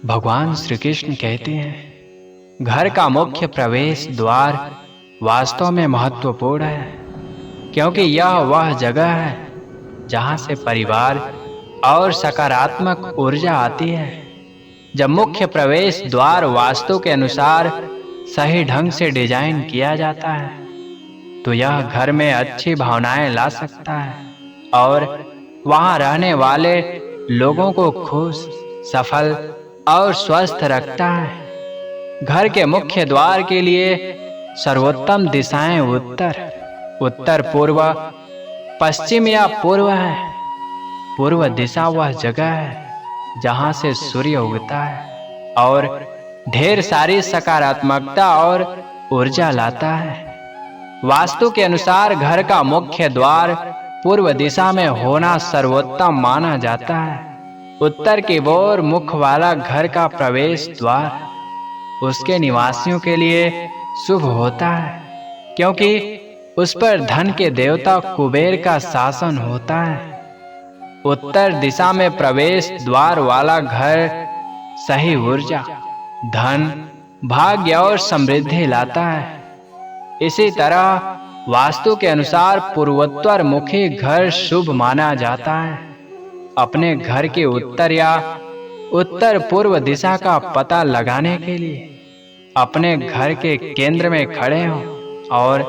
भगवान श्री कृष्ण कहते हैं, घर का मुख्य प्रवेश द्वार वास्तव में महत्वपूर्ण है, क्योंकि यह वह जगह है जहां से परिवार और सकारात्मक ऊर्जा आती है। जब मुख्य प्रवेश द्वार वास्तु के अनुसार सही ढंग से डिजाइन किया जाता है, तो यह घर में अच्छी भावनाएं ला सकता है और वहां रहने वाले लोगों को खुश, सफल और स्वस्थ रखता है। घर के मुख्य द्वार के लिए सर्वोत्तम दिशाएं उत्तर, पूर्व, पश्चिम या पूर्व है। पूर्व दिशा वह जगह है जहां से सूर्य उगता है और ढेर सारी सकारात्मकता और ऊर्जा लाता है। वास्तु के अनुसार घर का मुख्य द्वार पूर्व दिशा में होना सर्वोत्तम माना जाता है। उत्तर की ओर मुख वाला घर का प्रवेश द्वार उसके निवासियों के लिए शुभ होता है, क्योंकि उस पर धन के देवता कुबेर का शासन होता है। उत्तर दिशा में प्रवेश द्वार वाला घर सही ऊर्जा, धन, भाग्य और समृद्धि लाता है। इसी तरह वास्तु के अनुसार पूर्वोत्तर मुखी घर शुभ माना जाता है। अपने घर के उत्तर या उत्तर पूर्व दिशा का पता लगाने के लिए अपने घर के केंद्र में खड़े हों और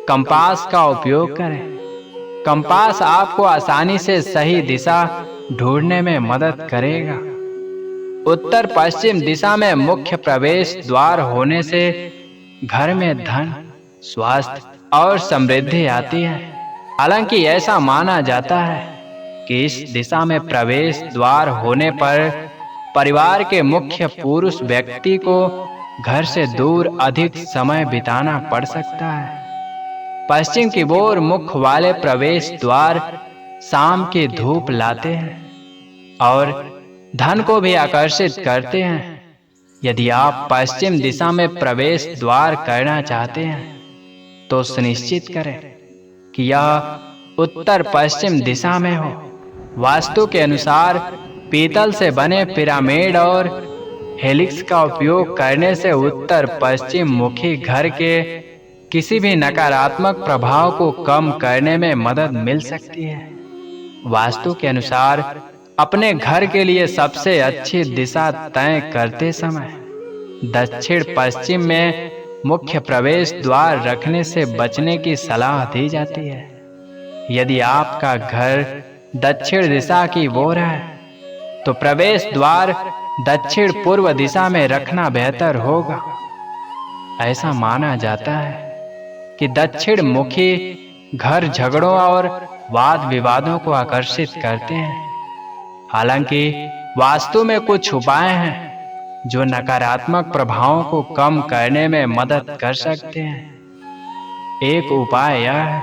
कंपास का उपयोग करें। कंपास आपको आसानी से सही दिशा ढूंढने में मदद करेगा। उत्तर पश्चिम दिशा में मुख्य प्रवेश द्वार होने से घर में धन, स्वास्थ्य और समृद्धि आती है। हालांकि ऐसा माना जाता है कि इस दिशा में प्रवेश द्वार होने पर परिवार के मुख्य पुरुष व्यक्ति को घर से दूर अधिक समय बिताना पड़ सकता है। पश्चिम की ओर मुख वाले प्रवेश द्वार शाम की धूप लाते हैं और धन को भी आकर्षित करते हैं। यदि आप पश्चिम दिशा में प्रवेश द्वार करना चाहते हैं, तो सुनिश्चित करें कि यह उत्तर पश्चिम दिशा में हो। वास्तु के अनुसार पीतल से बने पिरामिड और हेलिक्स का उपयोग करने से उत्तर पश्चिम मुखी घर के किसी भी नकारात्मक प्रभाव को कम करने में मदद मिल सकती है। वास्तु के अनुसार अपने घर के लिए सबसे अच्छी दिशा तय करते समय दक्षिण पश्चिम में मुख्य प्रवेश द्वार रखने से बचने की सलाह दी जाती है। यदि आपका घर दक्षिण दिशा की ओर है, तो प्रवेश द्वार दक्षिण पूर्व दिशा में रखना बेहतर होगा। ऐसा माना जाता है कि दक्षिण मुखी घर झगड़ों और वाद विवादों को आकर्षित करते हैं। हालांकि वास्तु में कुछ उपाय हैं जो नकारात्मक प्रभावों को कम करने में मदद कर सकते हैं। एक उपाय यह है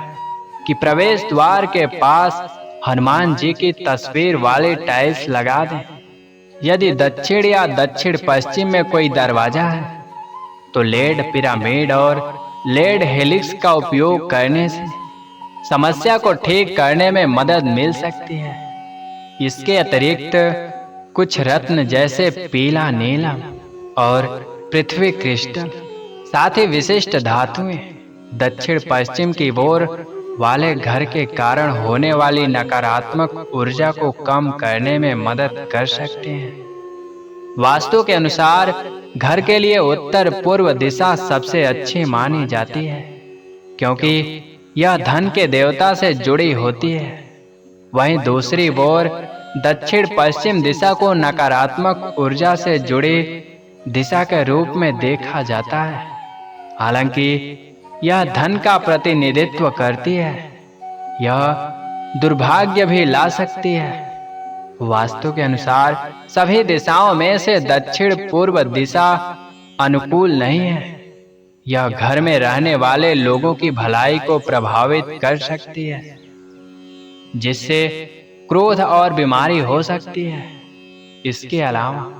कि प्रवेश द्वार के पास हनुमान जी की तस्वीर वाले टाइल्स लगा दें। यदि दक्षिण या दक्षिण पश्चिम में कोई दरवाजा है, तो लेड पिरामिड और लेड हेलिक्स का उपयोग करने से समस्या को ठीक करने में मदद मिल सकती है। इसके अतिरिक्त कुछ रत्न जैसे पीला नीलम और पृथ्वी क्रिस्टल, साथ ही विशिष्ट धातुएं दक्षिण पश्चिम की ओर वाले घर के कारण होने वाली नकारात्मक ऊर्जा को कम करने में मदद कर सकते हैं। वास्तु के अनुसार घर के लिए उत्तर पूर्व दिशा सबसे अच्छी मानी जाती है, क्योंकि यह धन के देवता से जुड़ी होती है। वहीं दूसरी ओर दक्षिण पश्चिम दिशा को नकारात्मक ऊर्जा से जुड़ी दिशा के रूप में देखा जाता है। हालांकि यह धन का प्रतिनिधित्व करती है, यह दुर्भाग्य भी ला सकती है। वास्तु के अनुसार सभी दिशाओं में से दक्षिण पूर्व दिशा अनुकूल नहीं है। यह घर में रहने वाले लोगों की भलाई को प्रभावित कर सकती है, जिससे क्रोध और बीमारी हो सकती है। इसके अलावा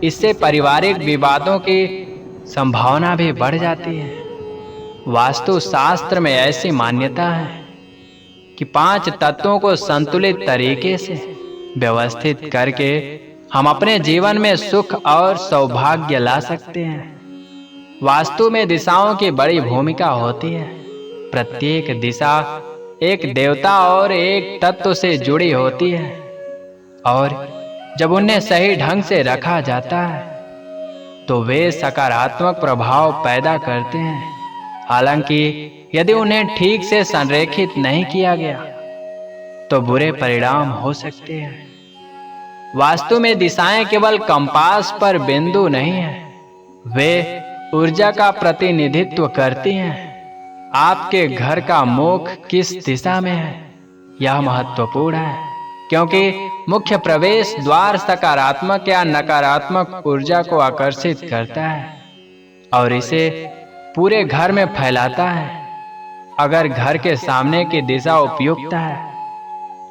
इससे पारिवारिक विवादों की संभावना भी बढ़ जाती है। वास्तु शास्त्र में ऐसी मान्यता है कि 5 तत्वों को संतुलित तरीके से व्यवस्थित करके हम अपने जीवन में सुख और सौभाग्य ला सकते हैं। वास्तु में दिशाओं की बड़ी भूमिका होती है। प्रत्येक दिशा एक देवता और एक तत्व से जुड़ी होती है, और जब उन्हें सही ढंग से रखा जाता है तो वे सकारात्मक प्रभाव पैदा करते हैं। हालांकि यदि उन्हें ठीक से संरेखित नहीं किया गया तो बुरे परिणाम हो सकते हैं। वास्तु में दिशाएं केवल कंपास पर बिंदु नहीं है, वे ऊर्जा का प्रतिनिधित्व करती हैं। आपके घर का मुख किस दिशा में है, यह महत्वपूर्ण है, क्योंकि मुख्य प्रवेश द्वार सकारात्मक या नकारात्मक ऊर्जा को आकर्षित करता है और इसे पूरे घर में फैलाता है। अगर घर के सामने की दिशा उपयुक्त है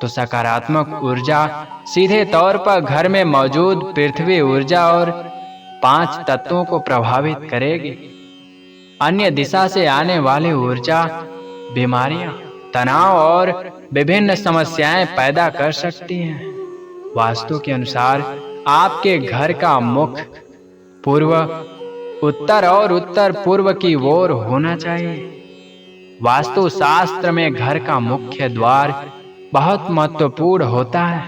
तो सकारात्मक ऊर्जा सीधे तौर पर घर में मौजूद पृथ्वी ऊर्जा और 5 तत्वों को प्रभावित करेगी। अन्य दिशा से आने वाली ऊर्जा बीमारियां, तनाव और विभिन्न समस्याएं पैदा कर सकती हैं। वास्तु के अनुसार आपके घर का मुख पूर्व, उत्तर और उत्तर पूर्व की ओर होना चाहिए। वास्तु शास्त्र में घर का मुख्य द्वार बहुत महत्वपूर्ण होता है,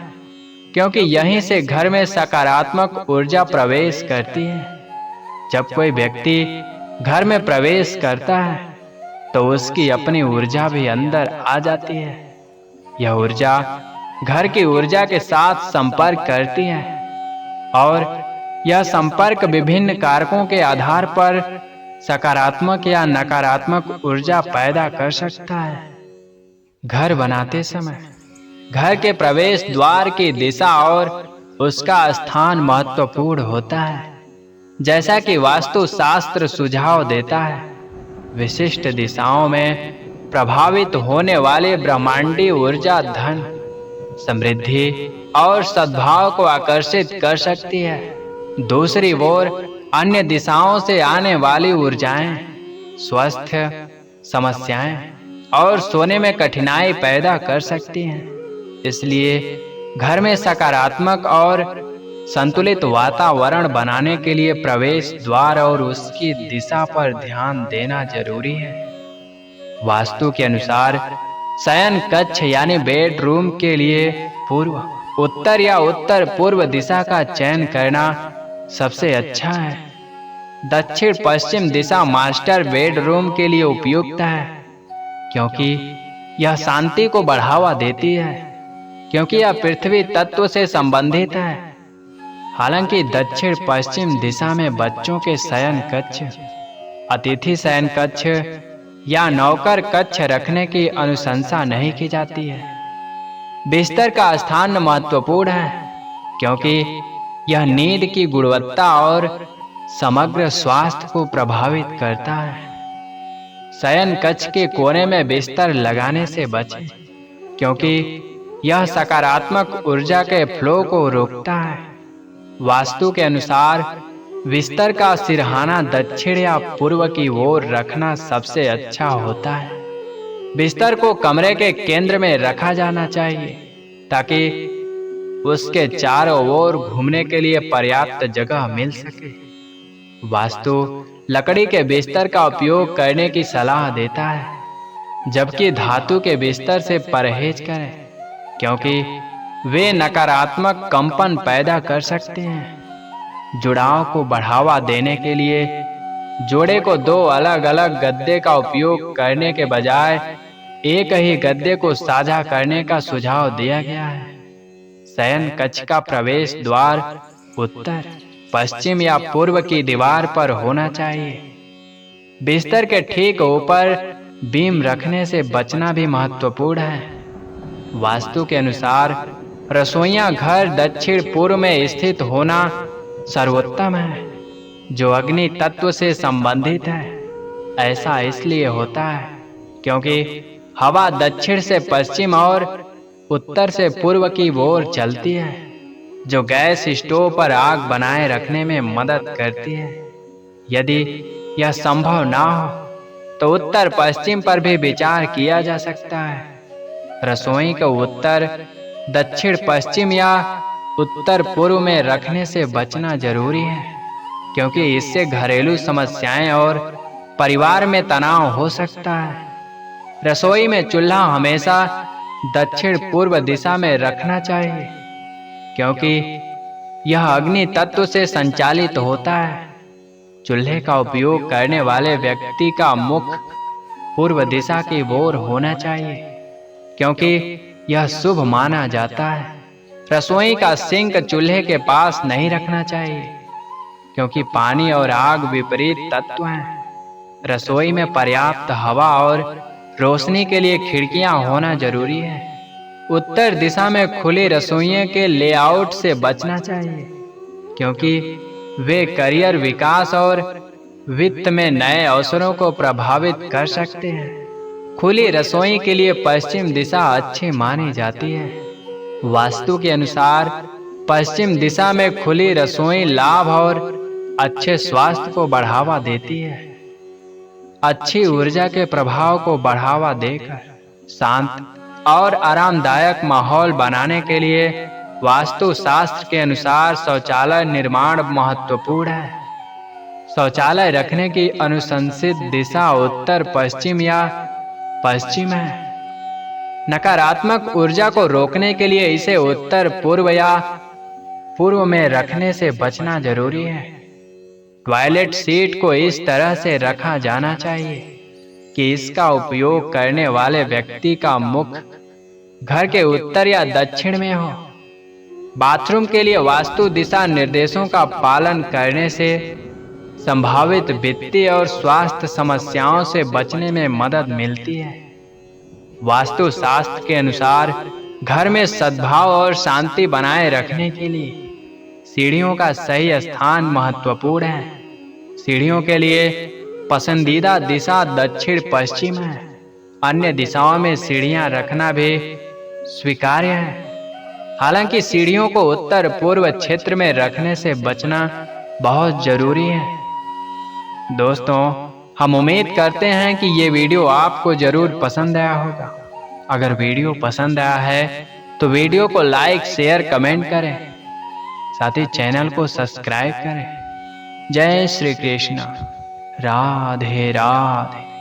क्योंकि यहीं से घर में सकारात्मक ऊर्जा प्रवेश करती है। जब कोई व्यक्ति घर में प्रवेश करता है तो उसकी अपनी ऊर्जा भी अंदर आ जाती है। यह ऊर्जा घर की ऊर्जा के साथ संपर्क करती है और यह संपर्क विभिन्न कारकों के आधार पर सकारात्मक या नकारात्मक ऊर्जा पैदा कर सकता है। घर बनाते समय घर के प्रवेश द्वार की दिशा और उसका स्थान महत्वपूर्ण होता है। जैसा कि वास्तु शास्त्र सुझाव देता है, विशिष्ट दिशाओं में प्रभावित होने वाले ब्रह्मांडीय ऊर्जा धन, समृद्धि और सद्भाव को आकर्षित कर सकती है। दूसरी ओर अन्य दिशाओं से आने वाली ऊर्जाएं स्वास्थ्य समस्याएं और सोने में कठिनाई पैदा कर सकती हैं। इसलिए घर में सकारात्मक और संतुलित वातावरण बनाने के लिए प्रवेश द्वार और उसकी दिशा पर ध्यान देना जरूरी है। वास्तु के अनुसार शयन कक्ष यानी बेडरूम के लिए पूर्व, उत्तर या उत्तर पूर्व दिशा का चयन करना सबसे अच्छा है। दक्षिण पश्चिम दिशा मास्टर बेडरूम के लिए उपयुक्त है, क्योंकि यह शांति को बढ़ावा देती है, क्योंकि यह पृथ्वी तत्व से संबंधित है। हालांकि दक्षिण पश्चिम दिशा में बच्चों के शयन कक्ष, अतिथि शयन कक्ष या नौकर कक्ष रखने की अनुशंसा नहीं की जाती है। बिस्तर का स्थान महत्वपूर्ण है, क्योंकि यह नींद की गुणवत्ता और समग्र स्वास्थ्य को प्रभावित करता है। शयन कक्ष के कोने में बिस्तर लगाने से बचें, क्योंकि यह सकारात्मक ऊर्जा के फ्लो को रोकता है। वास्तु के अनुसार बिस्तर का सिरहाना दक्षिण या पूर्व की ओर रखना सबसे अच्छा होता है। बिस्तर को कमरे के केंद्र में रखा जाना चाहिए, ताकि उसके चारों ओर घूमने के लिए पर्याप्त जगह मिल सके। वास्तु लकड़ी के बिस्तर का उपयोग करने की सलाह देता है, जबकि धातु के बिस्तर से परहेज करें, क्योंकि वे नकारात्मक कंपन पैदा कर सकते हैं। जुड़ाव को बढ़ावा देने के लिए जोड़े को 2 अलग-अलग गद्दे का उपयोग करने के बजाय एक ही गद्दे को साझा करने का सुझाव दिया गया है। शयन कक्ष का प्रवेश द्वार उत्तर, पश्चिम या पूर्व की दीवार पर होना चाहिए। बिस्तर के ठीक ऊपर बीम रखने से बचना भी महत्वपूर्ण है। वास्तु के अनुसार रसोइयां घर दक्षिण पूर्व में स्थित होना सर्वोत्तम है, जो अग्नि तत्व से संबंधित है। ऐसा इसलिए होता है क्योंकि हवा दक्षिण से पश्चिम और उत्तर से पूर्व की ओर चलती है, जो गैस स्टोव पर आग बनाए रखने में मदद करती है। यदि यह संभव ना हो तो उत्तर पश्चिम पर भी विचार किया जा सकता है। रसोई को उत्तर, दक्षिण पश्चिम या उत्तर पूर्व में रखने से बचना जरूरी है, क्योंकि इससे घरेलू समस्याएं और परिवार में तनाव हो सकता है। रसोई में चूल्हा हमेशा दक्षिण पूर्व दिशा में रखना चाहिए, क्योंकि यह अग्नि तत्व से संचालित होता है। चूल्हे का उपयोग करने वाले व्यक्ति का मुख पूर्व दिशा की ओर होना चाहिए, क्योंकि यह शुभ माना जाता है। रसोई का सिंक चूल्हे के पास नहीं रखना चाहिए, क्योंकि पानी और आग विपरीत तत्व हैं। रसोई में पर्याप्त हवा और रोशनी के लिए खिड़कियां होना जरूरी है। उत्तर दिशा में खुली रसोइयों के लेआउट से बचना चाहिए, क्योंकि वे करियर विकास और वित्त में नए अवसरों को प्रभावित कर सकते हैं। खुली रसोई के लिए पश्चिम दिशा अच्छी मानी जाती है। वास्तु के अनुसार पश्चिम दिशा में खुली रसोई लाभ और अच्छे स्वास्थ्य को बढ़ावा देती है। अच्छी ऊर्जा के प्रभाव को बढ़ावा देकर शांत और आरामदायक माहौल बनाने के लिए वास्तु शास्त्र के अनुसार शौचालय निर्माण महत्वपूर्ण है। शौचालय रखने की अनुशंसित दिशा उत्तर पश्चिम या पश्चिम है। नकारात्मक ऊर्जा को रोकने के लिए इसे उत्तर पूर्व या पूर्व में रखने से बचना जरूरी है। टॉयलेट सीट को इस तरह से रखा जाना चाहिए कि इसका उपयोग करने वाले व्यक्ति का मुख घर के उत्तर या दक्षिण में हो। बाथरूम के लिए वास्तु दिशा निर्देशों का पालन करने से संभावित वित्तीय और स्वास्थ्य समस्याओं से बचने में मदद मिलती है। वास्तु शास्त्र के अनुसार घर में सद्भाव और शांति बनाए रखने के लिए सीढ़ियों का सही स्थान महत्वपूर्ण है। सीढ़ियों के लिए पसंदीदा दिशा दक्षिण पश्चिम है। अन्य दिशाओं में सीढ़ियां रखना भी स्वीकार्य है। हालांकि सीढ़ियों को उत्तर पूर्व क्षेत्र में रखने से बचना बहुत जरूरी है। दोस्तों, हम उम्मीद करते हैं कि ये वीडियो आपको जरूर पसंद आया होगा। अगर वीडियो पसंद आया है तो वीडियो को लाइक, शेयर, कमेंट करें। साथ ही चैनल को सब्सक्राइब करें। जय श्री कृष्ण। राधे राधे।